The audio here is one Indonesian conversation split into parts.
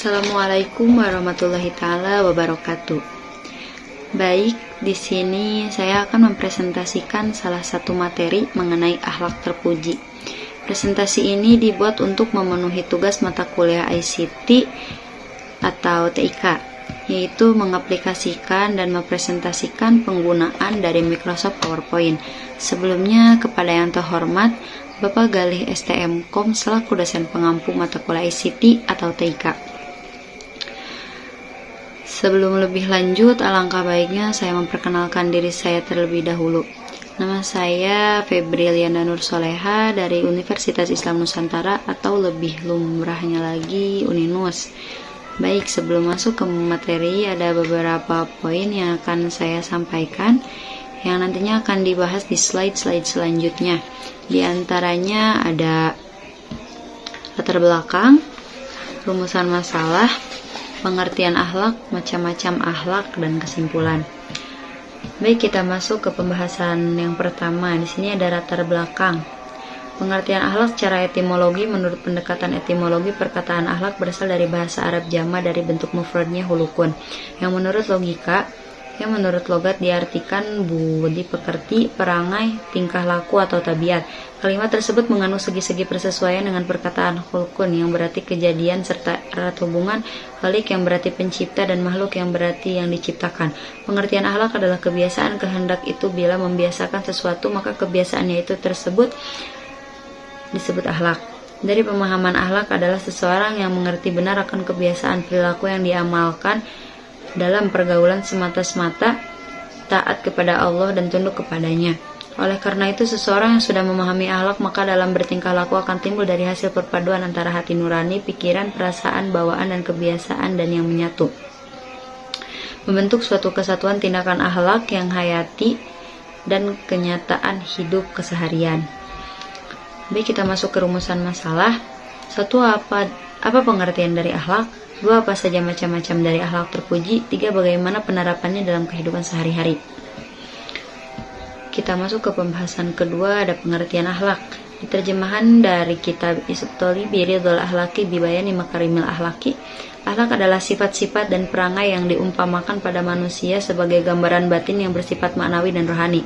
Assalamualaikum warahmatullahi taala wabarakatuh. Baik, di sini saya akan mempresentasikan salah satu materi mengenai akhlak terpuji. Presentasi ini dibuat untuk memenuhi tugas mata kuliah ICT atau TIK, yaitu mengaplikasikan dan mempresentasikan penggunaan dari Microsoft PowerPoint. Sebelumnya, kepada yang terhormat Bapak Galih STM.Com selaku dosen pengampu mata kuliah ICT atau TIK. Sebelum lebih lanjut, alangkah baiknya saya memperkenalkan diri saya terlebih dahulu. Nama saya Febriliana Nur Soleha dari Universitas Islam Nusantara atau lebih lumrahnya lagi Uninus. Baik, sebelum masuk ke materi, ada beberapa poin yang akan saya sampaikan yang nantinya akan dibahas di slide-slide selanjutnya. Di antaranya ada latar belakang, rumusan masalah, pengertian akhlak, macam-macam akhlak, dan kesimpulan. Baik, kita masuk ke pembahasan yang pertama. Di sini ada latar belakang. Pengertian akhlak secara etimologi. Menurut pendekatan etimologi, perkataan akhlak berasal dari bahasa Arab jama dari bentuk mufradnya hulukun, yang menurut logat diartikan budi pekerti, perangai, tingkah laku atau tabiat. Kalimat tersebut mengandung segi-segi persesuaian dengan perkataan khulqun yang berarti kejadian serta erat hubungan, khaliq yang berarti pencipta, dan makhluk yang berarti yang diciptakan. Pengertian akhlak adalah kebiasaan, kehendak itu bila membiasakan sesuatu maka kebiasaannya itu tersebut disebut akhlak. Dari pemahaman akhlak adalah seseorang yang mengerti benar akan kebiasaan perilaku yang diamalkan dalam pergaulan semata-semata taat kepada Allah dan tunduk kepadanya. Oleh karena itu, seseorang yang sudah memahami akhlak maka dalam bertingkah laku akan timbul dari hasil perpaduan antara hati nurani, pikiran, perasaan, bawaan, dan kebiasaan dan yang menyatu, membentuk suatu kesatuan tindakan akhlak yang hayati dan kenyataan hidup keseharian. Baik, kita masuk ke rumusan masalah. 1. Apa pengertian dari akhlak? 2. Apa saja macam-macam dari akhlak terpuji? 3. Bagaimana penerapannya dalam kehidupan sehari-hari? Kita masuk ke pembahasan kedua, ada pengertian akhlak. Di terjemahan dari kitab Isubtoli Biridul Akhlaki Bibayani Makarimil Akhlaki, akhlak adalah sifat-sifat dan perangai yang diumpamakan pada manusia sebagai gambaran batin yang bersifat maknawi dan rohani,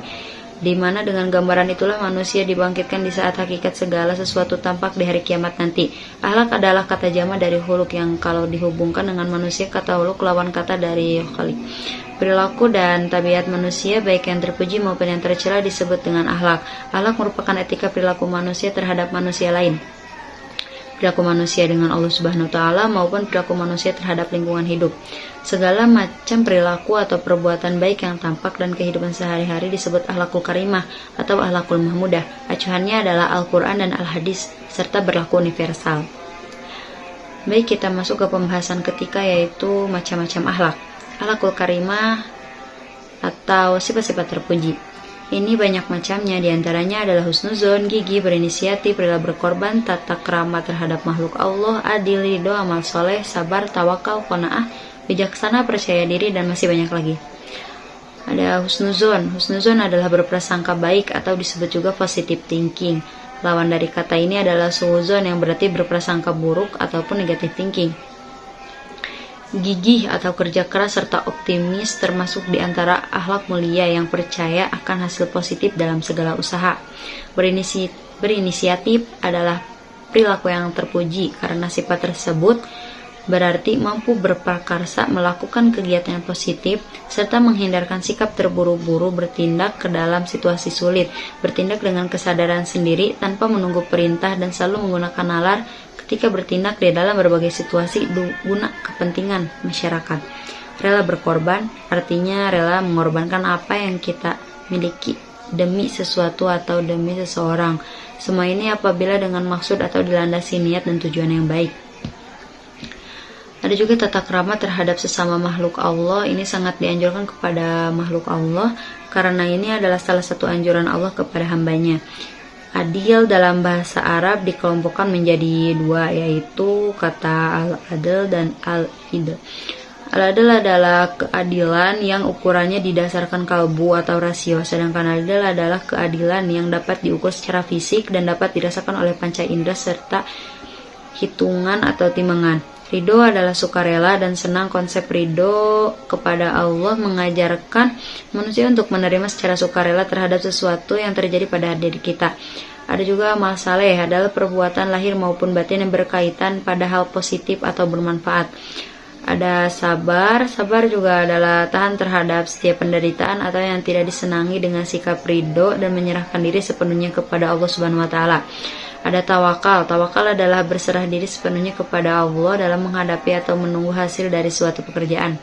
di mana dengan gambaran itulah manusia dibangkitkan di saat hakikat segala sesuatu tampak di hari kiamat nanti. Akhlak adalah kata jama dari huluk yang kalau dihubungkan dengan manusia, kata huluk lawan kata dari khaliq. Perilaku dan tabiat manusia baik yang terpuji maupun yang tercela disebut dengan akhlak. Akhlak merupakan etika perilaku manusia terhadap manusia lain, perilaku manusia dengan Allah Subhanahu wa taala maupun perilaku manusia terhadap lingkungan hidup. Segala macam perilaku atau perbuatan baik yang tampak dan kehidupan sehari-hari disebut akhlakul karimah atau akhlakul mahmudah. Acuannya adalah Al-Quran dan Al-Hadis serta berlaku universal. Baik, kita masuk ke pembahasan ketiga, yaitu macam-macam akhlak. Akhlakul karimah atau sifat-sifat terpuji. Ini banyak macamnya, diantaranya adalah husnuzon, gigih, berinisiatif, rela berkorban, tata krama terhadap makhluk Allah, adil, ridho, amal soleh, sabar, tawakal, qanaah, bijaksana, percaya diri, dan masih banyak lagi. Ada husnuzon. Husnuzon adalah berprasangka baik atau disebut juga positive thinking. Lawan dari kata ini adalah suuzon yang berarti berprasangka buruk ataupun negative thinking. Gigih atau kerja keras serta optimis termasuk di antara akhlak mulia yang percaya akan hasil positif dalam segala usaha. Berinisiatif adalah perilaku yang terpuji karena sifat tersebut berarti mampu berprakarsa melakukan kegiatan yang positif serta menghindarkan sikap terburu-buru bertindak ke dalam situasi sulit, bertindak dengan kesadaran sendiri tanpa menunggu perintah dan selalu menggunakan nalar ketika bertindak di dalam berbagai situasi guna kepentingan masyarakat. Rela berkorban artinya rela mengorbankan apa yang kita miliki demi sesuatu atau demi seseorang. Semua ini apabila dengan maksud atau dilandasi niat dan tujuan yang baik. Ada juga tata krama terhadap sesama makhluk Allah. Ini sangat dianjurkan kepada makhluk Allah karena ini adalah salah satu anjuran Allah kepada hambanya. Adil dalam bahasa Arab dikelompokkan menjadi dua, yaitu kata al-adl dan al-idl. Al-adl adalah keadilan yang ukurannya didasarkan kalbu atau rasio, sedangkan al-idl adalah keadilan yang dapat diukur secara fisik dan dapat dirasakan oleh panca indera serta hitungan atau timbangan. Ridho adalah sukarela dan senang. Konsep ridho kepada Allah mengajarkan manusia untuk menerima secara sukarela terhadap sesuatu yang terjadi pada diri kita. Ada juga amal saleh, adalah perbuatan lahir maupun batin yang berkaitan pada hal positif atau bermanfaat. Ada sabar, sabar juga adalah tahan terhadap setiap penderitaan atau yang tidak disenangi dengan sikap ridho dan menyerahkan diri sepenuhnya kepada Allah Subhanahu wa taala. Ada tawakal, tawakal adalah berserah diri sepenuhnya kepada Allah dalam menghadapi atau menunggu hasil dari suatu pekerjaan.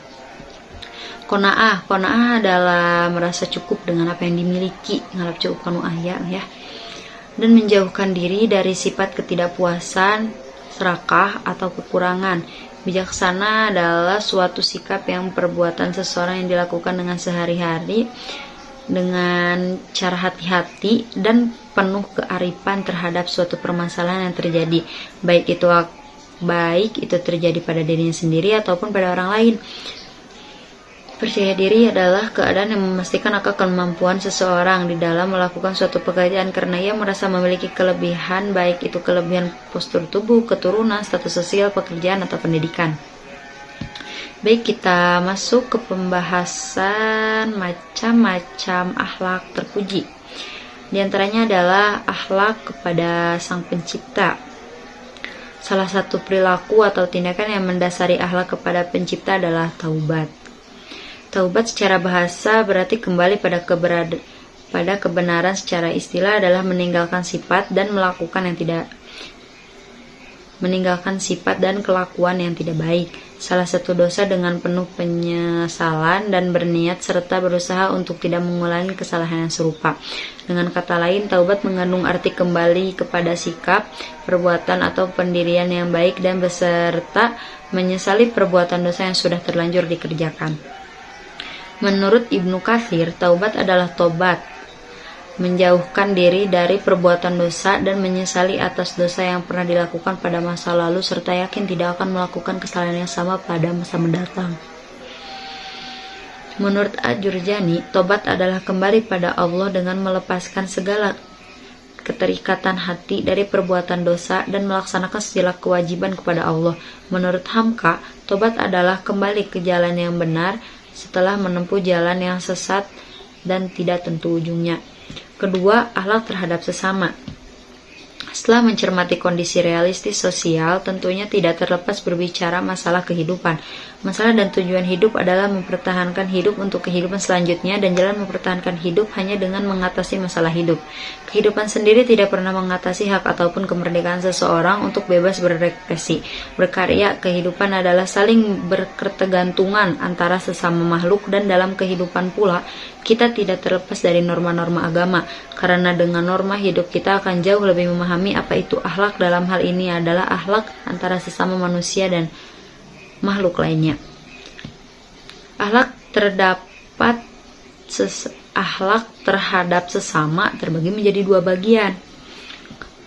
Qanaah, qanaah adalah merasa cukup dengan apa yang dimiliki, ngalap cukup kanu aya ya. Dan menjauhkan diri dari sifat ketidakpuasan, serakah atau kekurangan. Bijaksana adalah suatu sikap yang perbuatan seseorang yang dilakukan dengan sehari-hari dengan cara hati-hati dan penuh kearifan terhadap suatu permasalahan yang terjadi, baik itu terjadi pada dirinya sendiri ataupun pada orang lain. Percaya diri adalah keadaan yang memastikan akan kemampuan seseorang di dalam melakukan suatu pekerjaan karena ia merasa memiliki kelebihan, baik itu kelebihan postur tubuh, keturunan, status sosial, pekerjaan, atau pendidikan. Baik, kita masuk ke pembahasan macam-macam akhlak terpuji. Di antaranya adalah akhlak kepada Sang Pencipta. Salah satu perilaku atau tindakan yang mendasari akhlak kepada Pencipta adalah taubat. Taubat secara bahasa berarti kembali pada kebenaran. Secara istilah adalah meninggalkan sifat dan kelakuan yang tidak baik. Salah satu dosa dengan penuh penyesalan dan berniat serta berusaha untuk tidak mengulangi kesalahan yang serupa. Dengan kata lain, taubat mengandung arti kembali kepada sikap, perbuatan atau pendirian yang baik dan beserta menyesali perbuatan dosa yang sudah terlanjur dikerjakan. Menurut Ibnu Katsir, taubat adalah tobat, menjauhkan diri dari perbuatan dosa dan menyesali atas dosa yang pernah dilakukan pada masa lalu serta yakin tidak akan melakukan kesalahan yang sama pada masa mendatang. Menurut Al-Jurjani, tobat adalah kembali pada Allah dengan melepaskan segala keterikatan hati dari perbuatan dosa dan melaksanakan segala kewajiban kepada Allah. Menurut Hamka, tobat adalah kembali ke jalan yang benar setelah menempuh jalan yang sesat dan tidak tentu ujungnya. Kedua, akhlak terhadap sesama. Setelah mencermati kondisi realistis sosial, tentunya tidak terlepas berbicara masalah kehidupan. Masalah dan tujuan hidup adalah mempertahankan hidup untuk kehidupan selanjutnya, dan jalan mempertahankan hidup hanya dengan mengatasi masalah hidup. Kehidupan sendiri tidak pernah mengatasi hak ataupun kemerdekaan seseorang untuk bebas berekspresi, berkarya. Kehidupan adalah saling berketergantungan antara sesama makhluk, dan dalam kehidupan pula kita tidak terlepas dari norma-norma agama, karena dengan norma hidup kita akan jauh lebih memahami apa itu akhlak. Dalam hal ini adalah akhlak antara sesama manusia dan makhluk lainnya. Akhlak terhadap sesama terbagi menjadi dua bagian.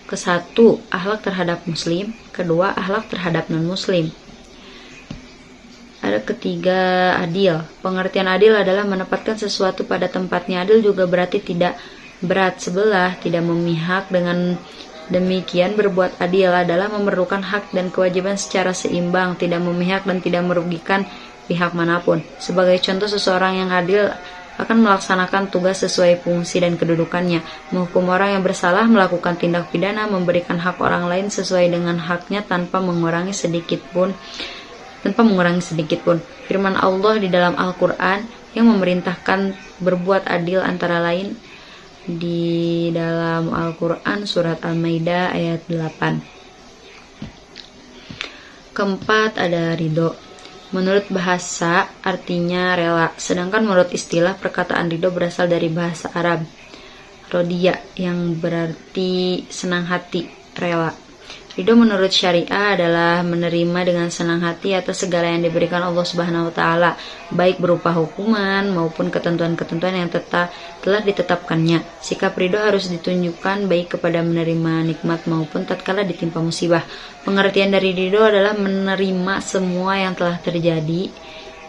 Kesatu, akhlak terhadap muslim. Kedua, akhlak terhadap non-muslim. Ada ketiga, adil. Pengertian adil adalah menempatkan sesuatu pada tempatnya. Adil juga berarti tidak berat sebelah, tidak memihak. Dengan demikian, berbuat adil adalah memerlukan hak dan kewajiban secara seimbang, tidak memihak dan tidak merugikan pihak manapun. Sebagai contoh, seseorang yang adil akan melaksanakan tugas sesuai fungsi dan kedudukannya, menghukum orang yang bersalah, melakukan tindak pidana, memberikan hak orang lain sesuai dengan haknya tanpa mengurangi sedikit pun. Firman Allah di dalam Al-Quran yang memerintahkan berbuat adil antara lain di dalam Al-Quran surat Al-Maidah ayat 8. Keempat, ada ridho. Menurut bahasa artinya rela, sedangkan menurut istilah perkataan ridho berasal dari bahasa Arab rodia yang berarti senang hati, rela. Ridho menurut syariah adalah menerima dengan senang hati atas segala yang diberikan Allah Subhanahu wa taala, baik berupa hukuman maupun ketentuan-ketentuan yang telah ditetapkannya. Sikap ridho harus ditunjukkan baik kepada menerima nikmat maupun tatkala ditimpa musibah. Pengertian dari ridho adalah menerima semua yang telah terjadi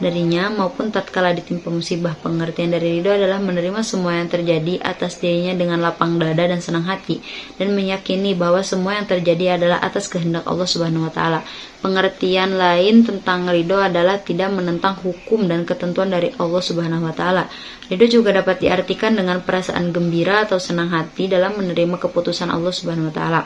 darinya maupun tatkala ditimpa musibah. Pengertian dari ridho adalah menerima semua yang terjadi atas dirinya dengan lapang dada dan senang hati, dan meyakini bahwa semua yang terjadi adalah atas kehendak Allah Subhanahu wa taala. Pengertian lain tentang ridho adalah tidak menentang hukum dan ketentuan dari Allah Subhanahu wa taala. Ridho juga dapat diartikan dengan perasaan gembira atau senang hati dalam menerima keputusan Allah Subhanahu wa taala.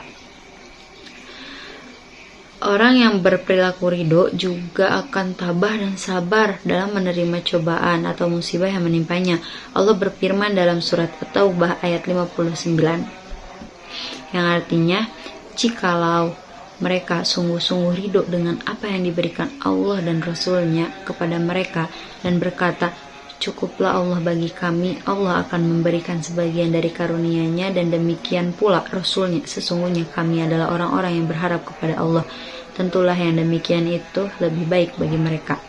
Orang yang berperilaku ridho juga akan tabah dan sabar dalam menerima cobaan atau musibah yang menimpanya. Allah berfirman dalam surat At-Taubah ayat 59, yang artinya, jikalau mereka sungguh-sungguh ridho dengan apa yang diberikan Allah dan Rasul-Nya kepada mereka dan berkata, cukuplah Allah bagi kami, Allah akan memberikan sebagian dari karunia-Nya, dan demikian pula Rasul-Nya, sesungguhnya kami adalah orang-orang yang berharap kepada Allah. Tentulah yang demikian itu lebih baik bagi mereka.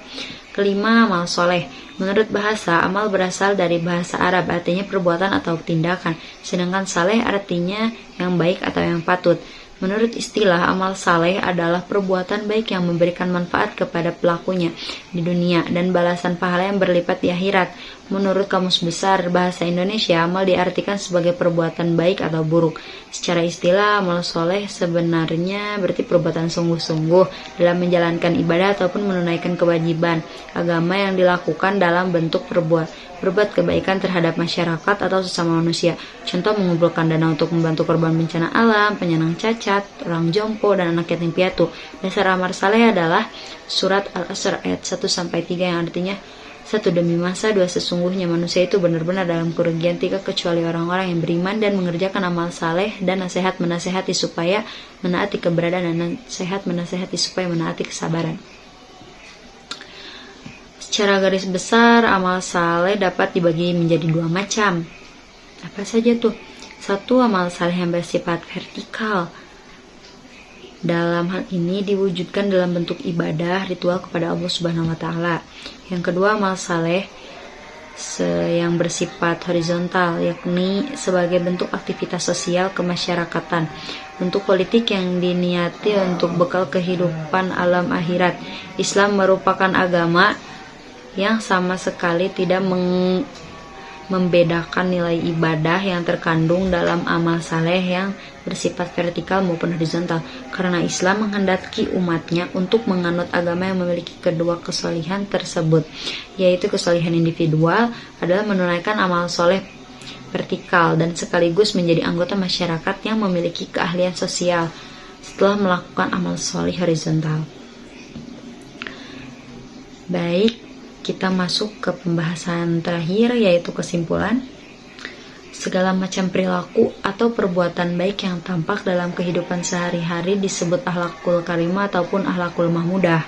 Kelima, amal soleh. Menurut bahasa, amal berasal dari bahasa Arab, artinya perbuatan atau tindakan, sedangkan saleh artinya yang baik atau yang patut. Menurut istilah, amal saleh adalah perbuatan baik yang memberikan manfaat kepada pelakunya di dunia dan balasan pahala yang berlipat di akhirat. Menurut Kamus Besar Bahasa Indonesia, amal diartikan sebagai perbuatan baik atau buruk. Secara istilah, amal soleh sebenarnya berarti perbuatan sungguh-sungguh dalam menjalankan ibadah ataupun menunaikan kewajiban agama yang dilakukan dalam bentuk berbuat kebaikan terhadap masyarakat atau sesama manusia. Contoh, mengumpulkan dana untuk membantu korban bencana alam, penyandang cacat, orang jompo, dan anak yatim piatu. Dasar amal saleh adalah surat Al-Asr ayat 1-3 yang artinya, satu demi masa, dua sesungguhnya manusia itu benar-benar dalam kerugian, tiga kecuali orang-orang yang beriman dan mengerjakan amal saleh, dan nasihat menasehati supaya menaati keberadaan, dan nasihat menasehati supaya menaati kesabaran. Secara garis besar, amal saleh dapat dibagi menjadi dua macam. Apa saja tuh? Satu, amal saleh yang bersifat vertikal. Dalam hal ini diwujudkan dalam bentuk ibadah ritual kepada Allah Subhanahu wa taala. Yang kedua, amal saleh yang bersifat horizontal, yakni sebagai bentuk aktivitas sosial kemasyarakatan, bentuk politik yang diniati untuk bekal kehidupan alam akhirat. Islam merupakan agama yang sama sekali tidak membedakan nilai ibadah yang terkandung dalam amal saleh yang bersifat vertikal maupun horizontal, karena Islam menghendaki umatnya untuk menganut agama yang memiliki kedua kesalihan tersebut, yaitu kesalihan individual adalah menunaikan amal soleh vertikal dan sekaligus menjadi anggota masyarakat yang memiliki keahlian sosial setelah melakukan amal soleh horizontal. Baik, kita masuk ke pembahasan terakhir, yaitu kesimpulan. Segala macam perilaku atau perbuatan baik yang tampak dalam kehidupan sehari-hari disebut akhlakul karimah ataupun akhlakul mahmudah.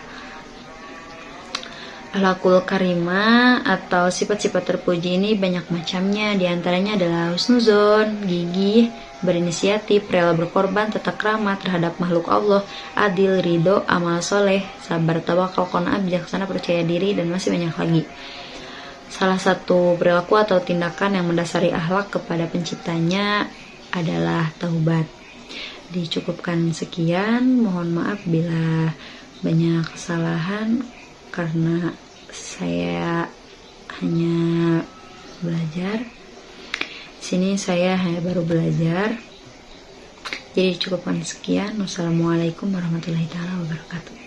Akhlakul karimah atau sifat-sifat terpuji ini banyak macamnya, diantaranya adalah husnuzon, gigih, berinisiatif, rela berkorban, tata krama terhadap makhluk Allah, adil, ridho, amal soleh, sabar, tawakal, qanaah, bijaksana, percaya diri, dan masih banyak lagi. Salah satu perilaku atau tindakan yang mendasari akhlak kepada penciptanya adalah taubat. Dicukupkan sekian, mohon maaf bila banyak kesalahan karena saya hanya belajar. Sini saya hanya baru belajar. Jadi cukupkan sekian. Wassalamualaikum warahmatullahi wabarakatuh.